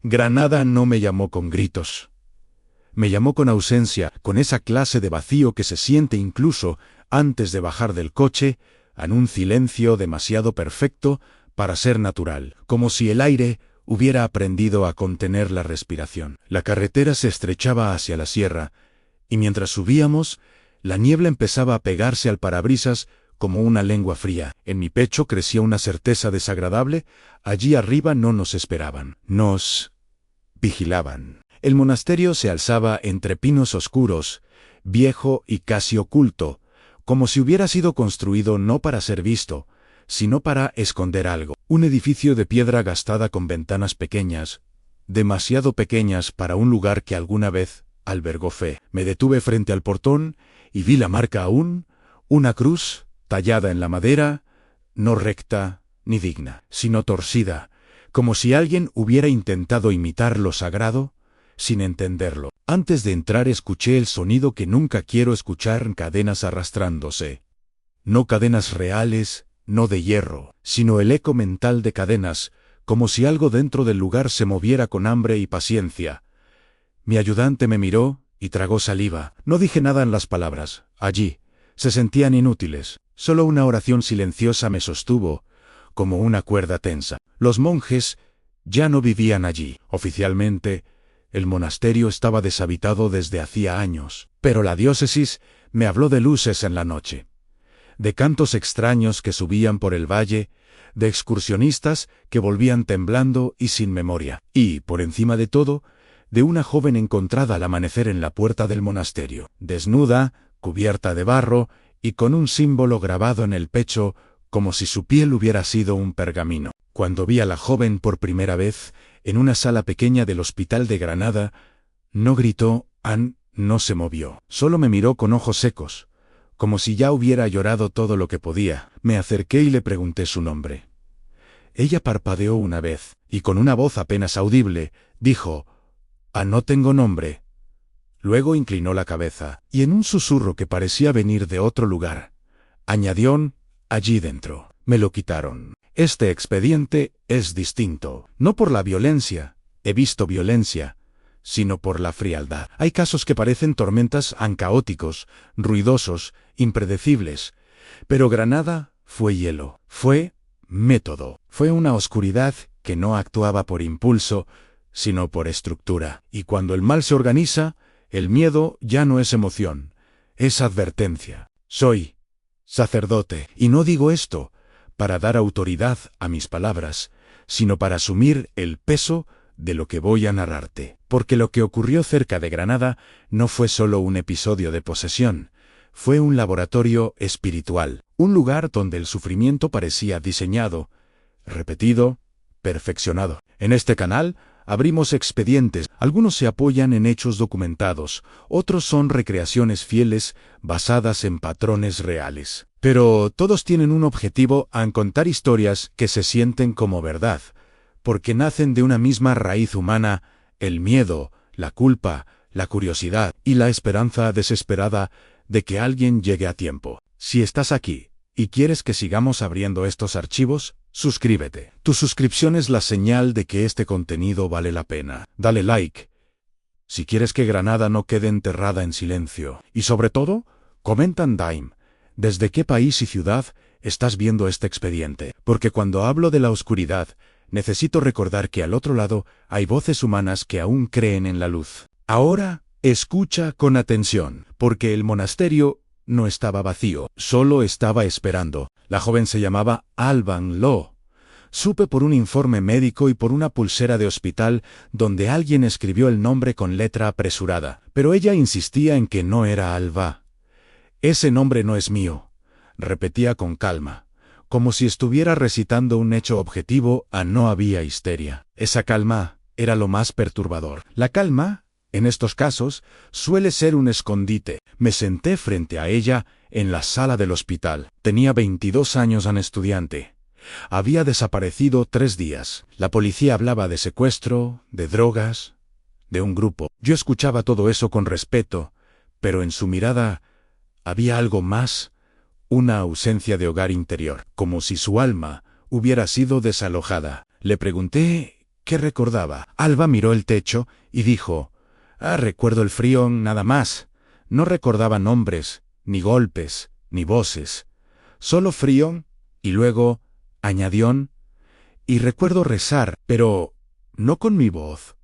Granada no me llamó con gritos. Me llamó con ausencia, con esa clase de vacío que se siente incluso antes de bajar del coche, en un silencio demasiado perfecto para ser natural, como si el aire hubiera aprendido a contener la respiración. La carretera se estrechaba hacia la sierra, y mientras subíamos, la niebla empezaba a pegarse al parabrisas como una lengua fría. En mi pecho crecía una certeza desagradable. Allí arriba no nos esperaban. Nos vigilaban. El monasterio se alzaba entre pinos oscuros, viejo y casi oculto, como si hubiera sido construido no para ser visto, sino para esconder algo. Un edificio de piedra gastada con ventanas pequeñas, demasiado pequeñas para un lugar que alguna vez albergó fe. Me detuve frente al portón y vi la marca aún, una cruz tallada en la madera, no recta ni digna, sino torcida, como si alguien hubiera intentado imitar lo sagrado, sin entenderlo. Antes de entrar escuché el sonido que nunca quiero escuchar: cadenas arrastrándose. No cadenas reales, no de hierro, sino el eco mental de cadenas, como si algo dentro del lugar se moviera con hambre y paciencia. Mi ayudante me miró y tragó saliva. No dije nada en las palabras. Allí se sentían inútiles. Solo una oración silenciosa me sostuvo, como una cuerda tensa. Los monjes ya no vivían allí. Oficialmente, el monasterio estaba deshabitado desde hacía años, pero la diócesis me habló de luces en la noche, de cantos extraños que subían por el valle, de excursionistas que volvían temblando y sin memoria, y, por encima de todo, de una joven encontrada al amanecer en la puerta del monasterio, desnuda, cubierta de barro y con un símbolo grabado en el pecho, como si su piel hubiera sido un pergamino. Cuando vi a la joven por primera vez en una sala pequeña del Hospital de Granada, no gritó, no se movió. Solo me miró con ojos secos, como si ya hubiera llorado todo lo que podía. Me acerqué y le pregunté su nombre. Ella parpadeó una vez, y con una voz apenas audible, dijo: no tengo nombre. Luego inclinó la cabeza, y en un susurro que parecía venir de otro lugar, añadió: allí dentro. Me lo quitaron. Este expediente es distinto, no por la violencia, he visto violencia, sino por la frialdad. Hay casos que parecen tormentas caóticos, ruidosos, impredecibles, pero Granada fue hielo, fue método, fue una oscuridad que no actuaba por impulso, sino por estructura. Y cuando el mal se organiza, el miedo ya no es emoción, es advertencia. Soy sacerdote, y no digo esto para dar autoridad a mis palabras, sino para asumir el peso de lo que voy a narrarte. Porque lo que ocurrió cerca de Granada no fue solo un episodio de posesión, fue un laboratorio espiritual, un lugar donde el sufrimiento parecía diseñado, repetido, perfeccionado. En este canal abrimos expedientes, algunos se apoyan en hechos documentados, otros son recreaciones fieles basadas en patrones reales. Pero todos tienen un objetivo: contar historias que se sienten como verdad, porque nacen de una misma raíz humana: el miedo, la culpa, la curiosidad y la esperanza desesperada de que alguien llegue a tiempo. Si estás aquí y quieres que sigamos abriendo estos archivos, suscríbete. Tu suscripción es la señal de que este contenido vale la pena. Dale like si quieres que Granada no quede enterrada en silencio. Y sobre todo, comenta en Dime desde qué país y ciudad estás viendo este expediente. Porque cuando hablo de la oscuridad, necesito recordar que al otro lado hay voces humanas que aún creen en la luz. Ahora, escucha con atención, porque el monasterio no estaba vacío, solo estaba esperando. La joven se llamaba Alban Lo. Supe por un informe médico y por una pulsera de hospital donde alguien escribió el nombre con letra apresurada, pero ella insistía en que no era Alba. Ese nombre no es mío, repetía con calma, como si estuviera recitando un hecho objetivo. No había histeria. Esa calma era lo más perturbador. La calma, en estos casos, suele ser un escondite. Me senté frente a ella en la sala del hospital. Tenía 22 años, estudiante. Había desaparecido 3 días. La policía hablaba de secuestro, de drogas, de un grupo. Yo escuchaba todo eso con respeto, pero en su mirada había algo más, una ausencia de hogar interior, como si su alma hubiera sido desalojada. Le pregunté ¿Qué recordaba? Alba miró el techo y dijo: recuerdo el frío, nada más. No recordaba nombres, ni golpes, ni voces. Solo frío, y luego añadió: y recuerdo rezar, pero no con mi voz.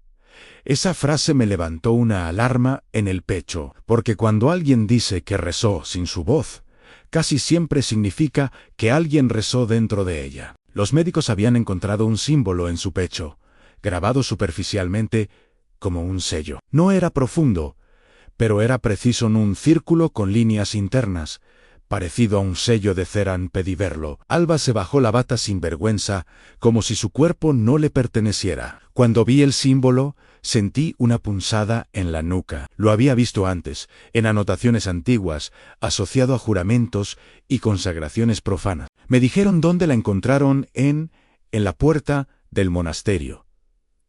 Esa frase me levantó una alarma en el pecho, porque cuando alguien dice que rezó sin su voz, casi siempre significa que alguien rezó dentro de ella. Los médicos habían encontrado un símbolo en su pecho, grabado superficialmente como un sello. No era profundo, pero era preciso en un círculo con líneas internas, parecido a un sello de cera en Pediverlo. Alba se bajó la bata sin vergüenza, como si su cuerpo no le perteneciera. Cuando vi el símbolo, sentí una punzada en la nuca. Lo había visto antes, en anotaciones antiguas, asociado a juramentos y consagraciones profanas. Me dijeron dónde la encontraron en la puerta del monasterio.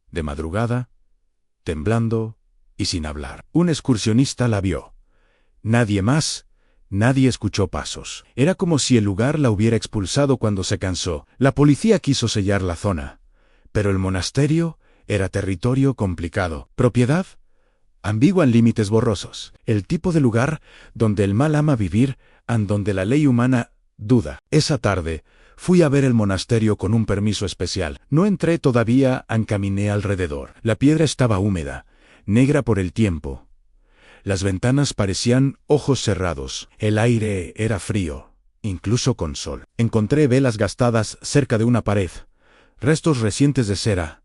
De madrugada, temblando y sin hablar. Un excursionista la vio. Nadie más. Nadie escuchó pasos. Era como si el lugar la hubiera expulsado cuando se cansó. La policía quiso sellar la zona. Pero el monasterio era territorio complicado. ¿Propiedad? Ambigua en límites borrosos. El tipo de lugar donde el mal ama vivir, and donde la ley humana duda. Esa tarde, fui a ver el monasterio con un permiso especial. No entré todavía, encaminé alrededor. La piedra estaba húmeda, negra por el tiempo. Las ventanas parecían ojos cerrados. El aire era frío, incluso con sol. Encontré velas gastadas cerca de una pared, restos recientes de cera,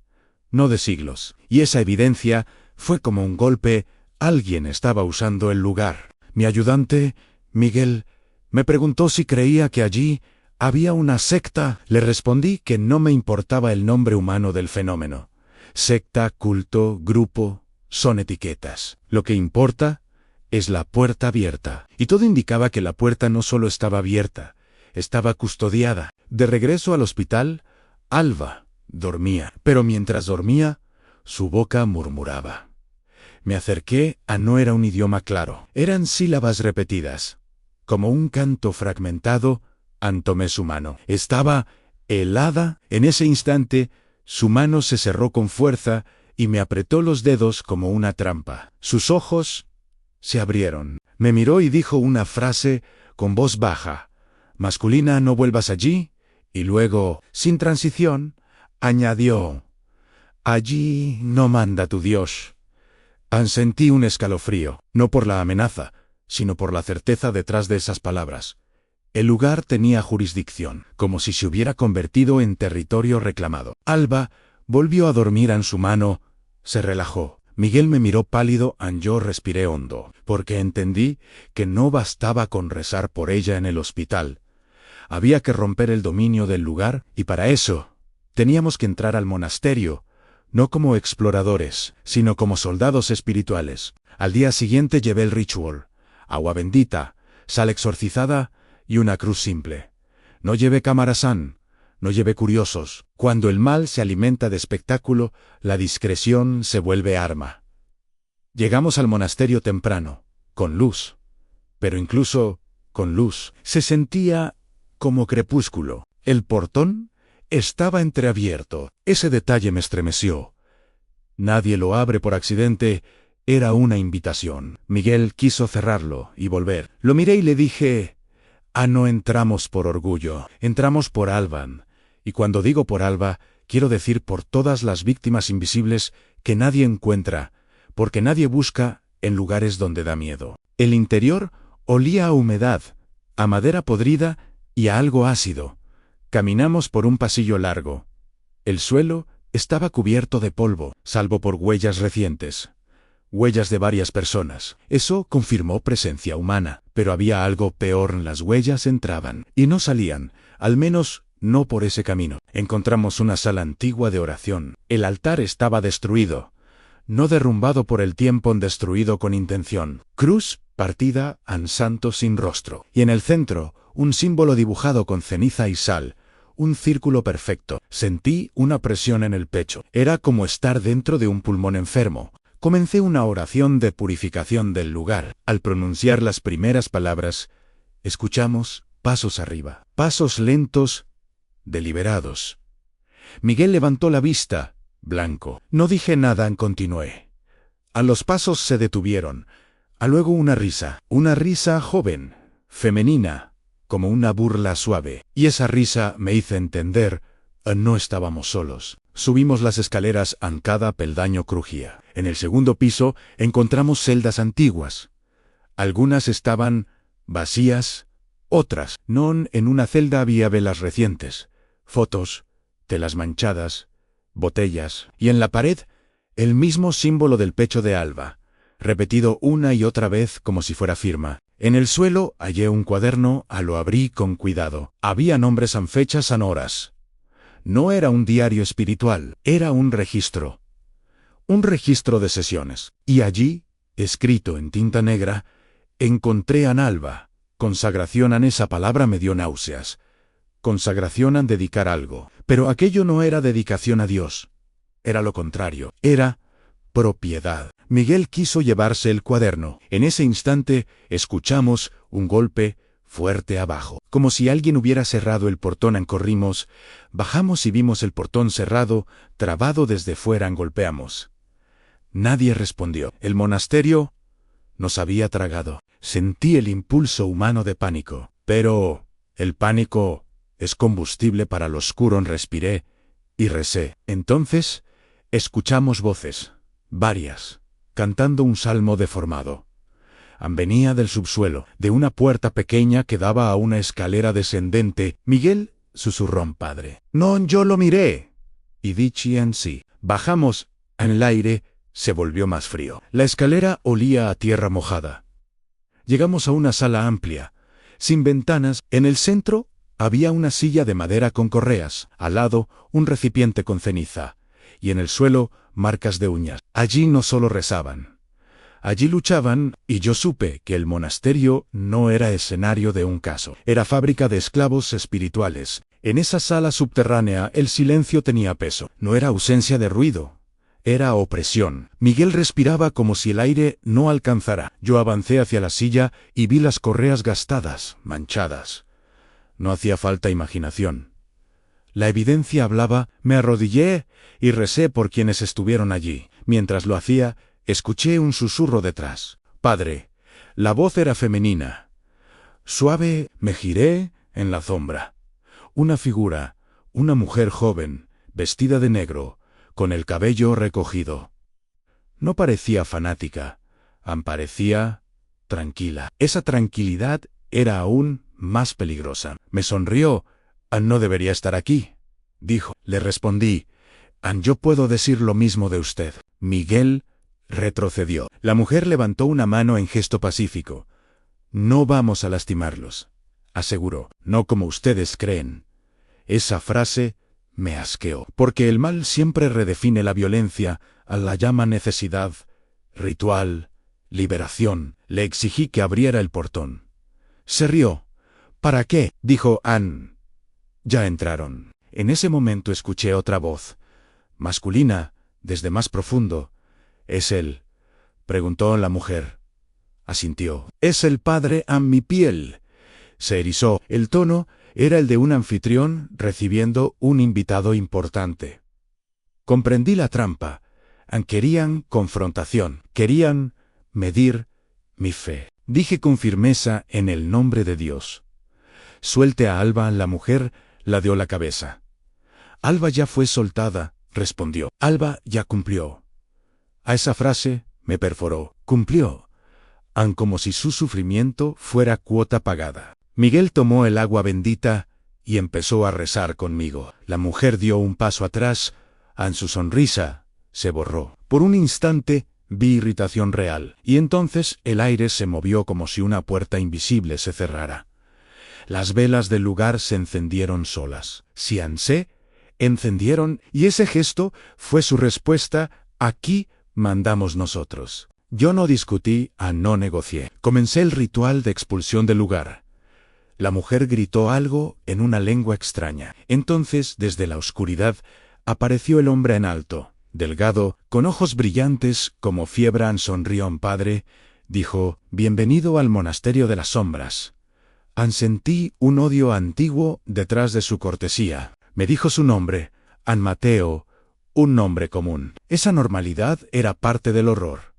no de siglos. Y esa evidencia fue como un golpe. Alguien estaba usando el lugar. Mi ayudante, Miguel, me preguntó si creía que allí había una secta. Le respondí que no me importaba el nombre humano del fenómeno. Secta, culto, grupo, son etiquetas. Lo que importa es la puerta abierta. Y todo indicaba que la puerta no solo estaba abierta, estaba custodiada. De regreso al hospital, Alba dormía. Pero mientras dormía, su boca murmuraba. Me acerqué. No era un idioma claro. Eran sílabas repetidas. Como un canto fragmentado, tomé su mano. Estaba helada. En ese instante, su mano se cerró con fuerza y me apretó los dedos como una trampa. Sus ojos se abrieron. Me miró y dijo una frase con voz baja, masculina: no vuelvas allí. Y luego, sin transición, añadió: allí no manda tu Dios. Sentí un escalofrío, no por la amenaza, sino por la certeza detrás de esas palabras. El lugar tenía jurisdicción, como si se hubiera convertido en territorio reclamado. Alba volvió a dormir en su mano. Se relajó. Miguel me miró pálido. Yo respiré hondo, porque entendí que no bastaba con rezar por ella en el hospital. Había que romper el dominio del lugar, y para eso teníamos que entrar al monasterio, no como exploradores, sino como soldados espirituales. Al día siguiente llevé el ritual: agua bendita, sal exorcizada y una cruz simple. No llevé camarasán. No llevé curiosos. Cuando el mal se alimenta de espectáculo, la discreción se vuelve arma. Llegamos al monasterio temprano, con luz. Pero incluso con luz, se sentía como crepúsculo. El portón estaba entreabierto. Ese detalle me estremeció. Nadie lo abre por accidente. Era una invitación. Miguel quiso cerrarlo y volver. Lo miré y le dije: no entramos por orgullo, entramos por Alba. Y cuando digo por Alba, quiero decir por todas las víctimas invisibles que nadie encuentra, porque nadie busca en lugares donde da miedo. El interior olía a humedad, a madera podrida y a algo ácido. Caminamos por un pasillo largo. El suelo estaba cubierto de polvo, salvo por huellas recientes. Huellas de varias personas. Eso confirmó presencia humana, pero había algo peor. Las huellas entraban y no salían, al menos no por ese camino. Encontramos una sala antigua de oración. El altar estaba destruido, no derrumbado por el tiempo, destruido con intención. Cruz partida, santo sin rostro. Y en el centro, un símbolo dibujado con ceniza y sal, un círculo perfecto. Sentí una presión en el pecho. Era como estar dentro de un pulmón enfermo. Comencé una oración de purificación del lugar. Al pronunciar las primeras palabras, escuchamos pasos arriba, pasos lentos, deliberados. Miguel levantó la vista, blanco. No dije nada, continué. A los pasos se detuvieron. A luego una risa joven, femenina, como una burla suave. Y esa risa me hizo entender, no estábamos solos. Subimos las escaleras, cada peldaño crujía. En el segundo piso encontramos celdas antiguas. Algunas estaban vacías, otras no. En una celda había velas recientes, fotos, telas manchadas, botellas, y en la pared el mismo símbolo del pecho de Alba, repetido una y otra vez como si fuera firma. En el suelo hallé un cuaderno, lo abrí con cuidado. Había nombres, fechas, horas. No era un diario espiritual, era un registro de sesiones. Y allí, escrito en tinta negra, encontré a Alba. Consagración. Esa palabra me dio náuseas. Consagración, dedicar algo. Pero aquello no era dedicación a Dios. Era lo contrario. Era propiedad. Miguel quiso llevarse el cuaderno. En ese instante, escuchamos un golpe fuerte abajo. Como si alguien hubiera cerrado el portón. Corrimos, bajamos y vimos el portón cerrado, trabado desde fuera. Golpeamos. Nadie respondió. El monasterio nos había tragado. Sentí el impulso humano de pánico. Pero el pánico es combustible para lo oscuro. Respiré y recé. Entonces, escuchamos voces, varias, cantando un salmo deformado. Venía del subsuelo, de una puerta pequeña que daba a una escalera descendente. Miguel susurró: padre. No, yo lo miré. Y dichi en sí. Bajamos. En el aire se volvió más frío. La escalera olía a tierra mojada. Llegamos a una sala amplia, sin ventanas. En el centro había una silla de madera con correas, al lado un recipiente con ceniza, y en el suelo marcas de uñas. Allí no solo rezaban, allí luchaban, y yo supe que el monasterio no era escenario de un caso, era fábrica de esclavos espirituales. En esa sala subterránea el silencio tenía peso, no era ausencia de ruido. Era opresión. Miguel respiraba como si el aire no alcanzara. Yo avancé hacia la silla y vi las correas gastadas, manchadas. No hacía falta imaginación. La evidencia hablaba. Me arrodillé y recé por quienes estuvieron allí. Mientras lo hacía, escuché un susurro detrás. Padre. La voz era femenina. Suave, me giré en la sombra. Una figura, una mujer joven, vestida de negro, con el cabello recogido. No parecía fanática, parecía tranquila. Esa tranquilidad era aún más peligrosa. Me sonrió. No debería estar aquí, dijo. Le respondí: yo puedo decir lo mismo de usted. Miguel retrocedió. La mujer levantó una mano en gesto pacífico. No vamos a lastimarlos, aseguró. No como ustedes creen. Esa frase me asqueó, porque el mal siempre redefine la violencia, la llama necesidad, ritual, liberación. Le exigí que abriera el portón. Se rió. ¿Para qué?, dijo Ann. Ya entraron. En ese momento escuché otra voz, masculina, desde más profundo. ¿Es él?, preguntó la mujer. Asintió. Es el padre a mi piel. Se erizó. El tono era el de un anfitrión recibiendo un invitado importante. Comprendí la trampa. Querían confrontación. Querían medir mi fe. Dije con firmeza: en el nombre de Dios. Suelte a Alba. La mujer ladeó la cabeza. Alba ya fue soltada, respondió. Alba ya cumplió. A esa frase me perforó. Cumplió. Como si su sufrimiento fuera cuota pagada. Miguel tomó el agua bendita y empezó a rezar conmigo. La mujer dio un paso atrás. Su sonrisa se borró. Por un instante vi irritación real, y entonces el aire se movió como si una puerta invisible se cerrara. Las velas del lugar se encendieron solas. Se encendieron, y ese gesto fue su respuesta: aquí mandamos nosotros. Yo no discutí, no negocié. Comencé el ritual de expulsión del lugar. La mujer gritó algo en una lengua extraña. Entonces, desde la oscuridad, apareció el hombre en alto, delgado, con ojos brillantes como fiebre. Sonrió. Padre, dijo, bienvenido al monasterio de las sombras. Sentí un odio antiguo detrás de su cortesía. Me dijo su nombre, Mateo, un nombre común. Esa normalidad era parte del horror.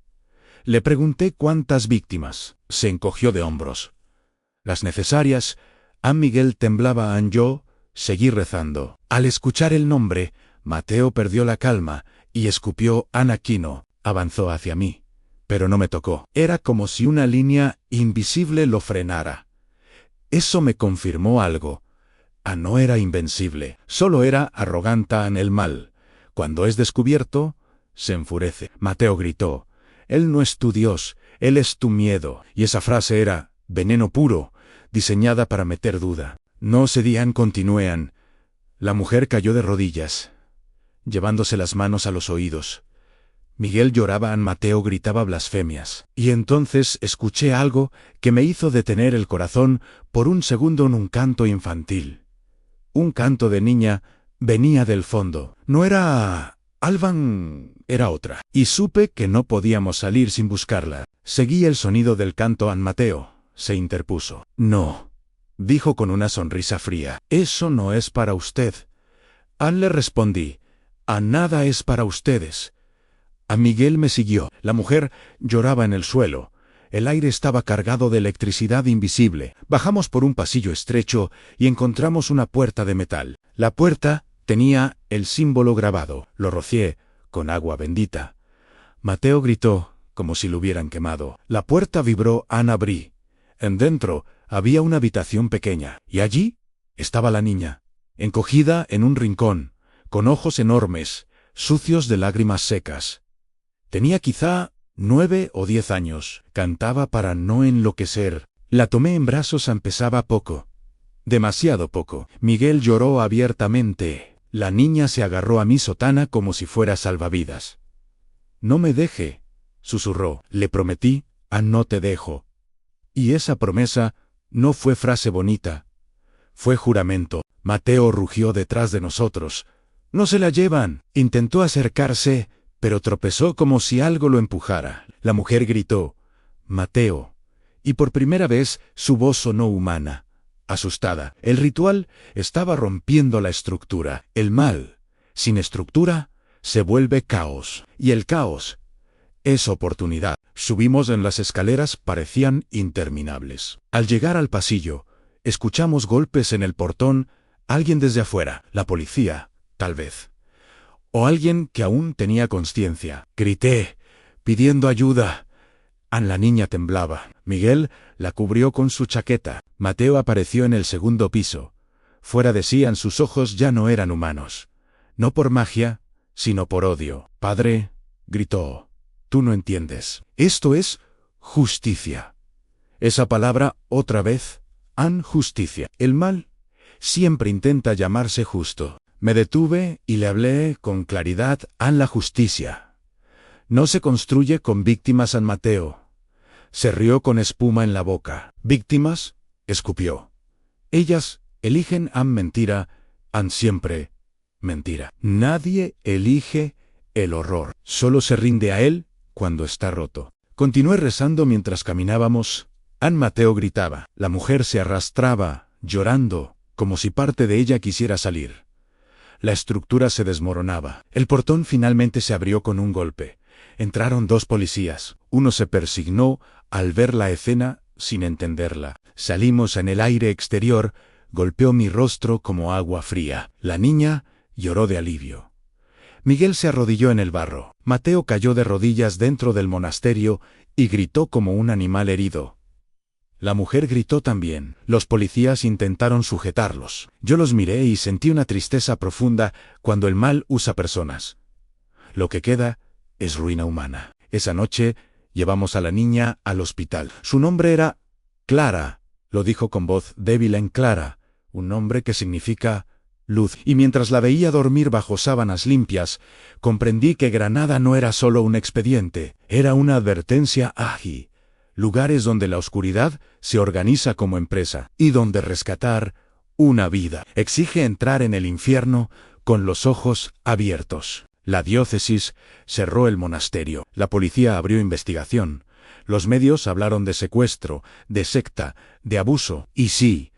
Le pregunté cuántas víctimas. Se encogió de hombros. Las necesarias. A Miguel temblaba. Yo seguí rezando. Al escuchar el nombre, Mateo perdió la calma y escupió Anaquino. Avanzó hacia mí, pero no me tocó. Era como si una línea invisible lo frenara. Eso me confirmó algo. No era invencible, solo era arrogante en el mal. Cuando es descubierto, se enfurece. Mateo gritó: «Él no es tu Dios, él es tu miedo». Y esa frase era veneno puro, diseñada para meter duda. No cedían, continuaban. La mujer cayó de rodillas, llevándose las manos a los oídos. Miguel lloraba, Mateo gritaba blasfemias. Y entonces escuché algo que me hizo detener el corazón por un segundo en un canto infantil. Un canto de niña venía del fondo. No era Alban, era otra. Y supe que no podíamos salir sin buscarla. Seguí el sonido del canto. Mateo se interpuso. «No», dijo con una sonrisa fría. «Eso no es para usted». Le respondí. «Nada es para ustedes». Miguel me siguió. La mujer lloraba en el suelo. El aire estaba cargado de electricidad invisible. Bajamos por un pasillo estrecho y encontramos una puerta de metal. La puerta tenía el símbolo grabado. Lo rocié con agua bendita. Mateo gritó como si lo hubieran quemado. La puerta vibró. Abrí. En dentro había una habitación pequeña. Y allí estaba la niña, encogida en un rincón, con ojos enormes, sucios de lágrimas secas. Tenía quizá 9 o 10 años. Cantaba para no enloquecer. La tomé en brazos. Pesaba poco. Demasiado poco. Miguel lloró abiertamente. La niña se agarró a mi sotana como si fuera salvavidas. «No me deje», susurró. Le prometí. «No te dejo». Y esa promesa no fue frase bonita. Fue juramento. Mateo rugió detrás de nosotros. «¡No se la llevan!». Intentó acercarse, pero tropezó como si algo lo empujara. La mujer gritó: «Mateo». Y por primera vez su voz sonó humana, asustada. El ritual estaba rompiendo la estructura. El mal, sin estructura, se vuelve caos. Y el caos es oportunidad. Subimos en las escaleras, parecían interminables. Al llegar al pasillo, escuchamos golpes en el portón. Alguien desde afuera. La policía, tal vez. O alguien que aún tenía conciencia. Grité, pidiendo ayuda. La niña temblaba. Miguel la cubrió con su chaqueta. Mateo apareció en el segundo piso. Fuera de sí, sus ojos ya no eran humanos. No por magia, sino por odio. «Padre», gritó, «tú no entiendes. Esto es justicia». Esa palabra otra vez. Justicia. El mal siempre intenta llamarse justo. Me detuve y le hablé con claridad. La justicia no se construye con víctimas. Mateo se rió con espuma en la boca. «¿Víctimas?», escupió. «Ellas eligen mentira, siempre mentira. Nadie elige el horror. Solo se rinde a él cuando está roto». Continué rezando mientras caminábamos. Mateo gritaba. La mujer se arrastraba, llorando, como si parte de ella quisiera salir. La estructura se desmoronaba. El portón finalmente se abrió con un golpe. Entraron 2 policías. Uno se persignó al ver la escena sin entenderla. Salimos en el aire exterior. Golpeó mi rostro como agua fría. La niña lloró de alivio. Miguel se arrodilló en el barro. Mateo cayó de rodillas dentro del monasterio y gritó como un animal herido. La mujer gritó también. Los policías intentaron sujetarlos. Yo los miré y sentí una tristeza profunda. Cuando el mal usa personas, lo que queda es ruina humana. Esa noche llevamos a la niña al hospital. Su nombre era Clara, lo dijo con voz débil. Clara, un nombre que significa luz. Y mientras la veía dormir bajo sábanas limpias, comprendí que Granada no era solo un expediente, era una advertencia. Lugares donde la oscuridad se organiza como empresa y donde rescatar una vida exige entrar en el infierno con los ojos abiertos. La diócesis cerró el monasterio. La policía abrió investigación. Los medios hablaron de secuestro, de secta, de abuso. Y sí,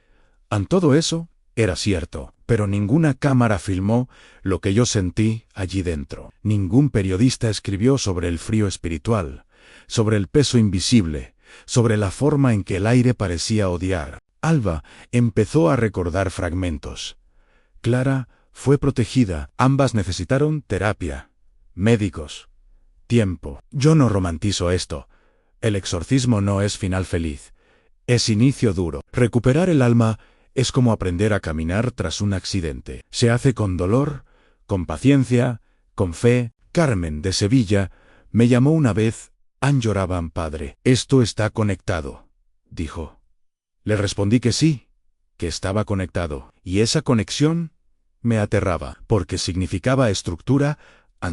en todo eso Era cierto, pero ninguna cámara filmó lo que yo sentí allí dentro. Ningún periodista escribió sobre el frío espiritual, sobre el peso invisible, sobre la forma en que el aire parecía odiar. Alba empezó a recordar fragmentos. Clara fue protegida. Ambas necesitaron terapia, médicos, tiempo. Yo no romantizo esto. El exorcismo no es final feliz. Es inicio duro. Recuperar el alma es como aprender a caminar tras un accidente. Se hace con dolor, con paciencia, con fe. Carmen, de Sevilla, me llamó una vez. Lloraban, padre. Esto está conectado, dijo. Le respondí que sí, que estaba conectado. Y esa conexión me aterraba, porque significaba estructura,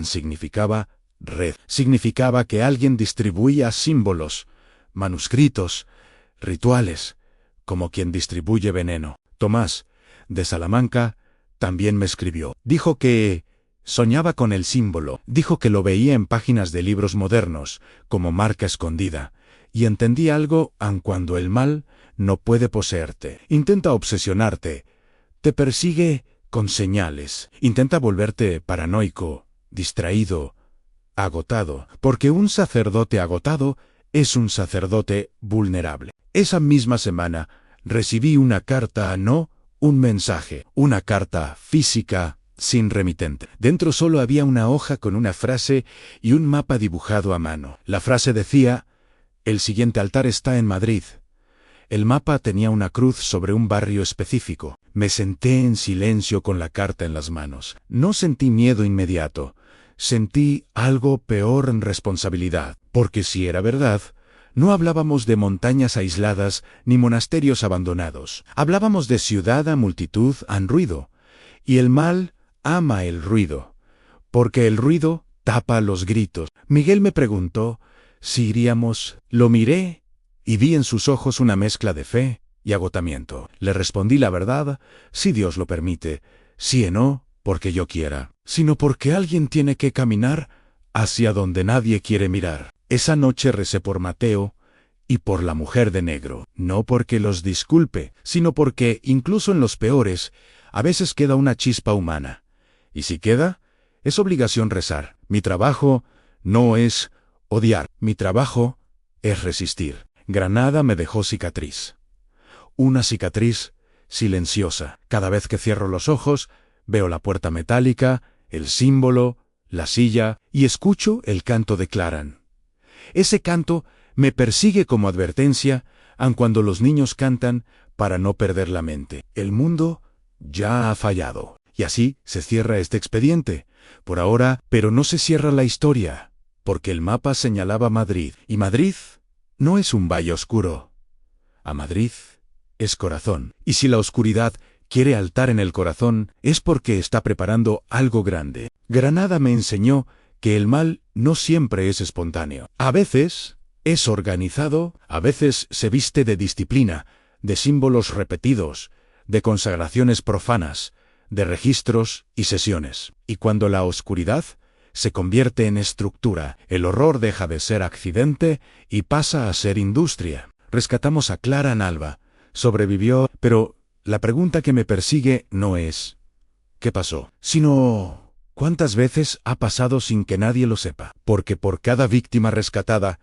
significaba red. Significaba que alguien distribuía símbolos, manuscritos, rituales, como quien distribuye veneno. Tomás, de Salamanca, también me escribió. Dijo que soñaba con el símbolo. Dijo que lo veía en páginas de libros modernos, como marca escondida. Y entendí algo, aun cuando el mal no puede poseerte. Intenta obsesionarte. Te persigue con señales. Intenta volverte paranoico, distraído, agotado. Porque un sacerdote agotado es un sacerdote vulnerable. Esa misma semana recibí una carta, no un mensaje, una carta física sin remitente. Dentro solo había una hoja con una frase y un mapa dibujado a mano. La frase decía: el siguiente altar está en Madrid. El mapa tenía una cruz sobre un barrio específico. Me senté en silencio con la carta en las manos. No sentí miedo inmediato. Sentí algo peor en responsabilidad. Porque si era verdad, no hablábamos de montañas aisladas ni monasterios abandonados. Hablábamos de ciudad a multitud, en ruido. Y el mal ama el ruido, porque el ruido tapa los gritos. Miguel me preguntó si iríamos. Lo miré y vi en sus ojos una mezcla de fe y agotamiento. Le respondí la verdad: si Dios lo permite, sí y no porque yo quiera, sino porque alguien tiene que caminar hacia donde nadie quiere mirar. Esa noche recé por Mateo y por la mujer de negro, no porque los disculpe, sino porque, incluso en los peores, a veces queda una chispa humana. Y si queda, es obligación rezar. Mi trabajo no es odiar, mi trabajo es resistir. Granada me dejó cicatriz. Una cicatriz silenciosa. Cada vez que cierro los ojos, veo la puerta metálica, el símbolo, la silla, y escucho el canto de Claran. Ese canto me persigue como advertencia, aun cuando los niños cantan para no perder la mente. El mundo ya ha fallado. Y así se cierra este expediente, por ahora, pero no se cierra la historia, porque el mapa señalaba Madrid, y Madrid no es un valle oscuro. A Madrid es corazón, y si la oscuridad quiere altar en el corazón, es porque está preparando algo grande. Granada me enseñó que el mal no siempre es espontáneo. A veces es organizado, a veces se viste de disciplina, de símbolos repetidos, de consagraciones profanas, de registros y sesiones. Y cuando la oscuridad se convierte en estructura, el horror deja de ser accidente y pasa a ser industria. Rescatamos a Clara en Alba. Sobrevivió, pero la pregunta que me persigue no es ¿qué pasó?, sino ¿cuántas veces ha pasado sin que nadie lo sepa? Porque por cada víctima rescatada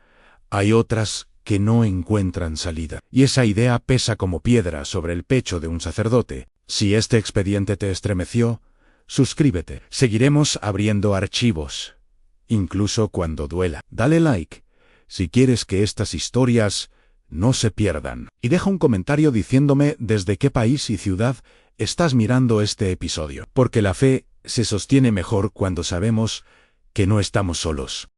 hay otras que no encuentran salida. Y esa idea pesa como piedra sobre el pecho de un sacerdote. Si este expediente te estremeció, suscríbete. Seguiremos abriendo archivos, incluso cuando duela. Dale like si quieres que estas historias no se pierdan. Y deja un comentario diciéndome desde qué país y ciudad estás mirando este episodio. Porque la fe se sostiene mejor cuando sabemos que no estamos solos.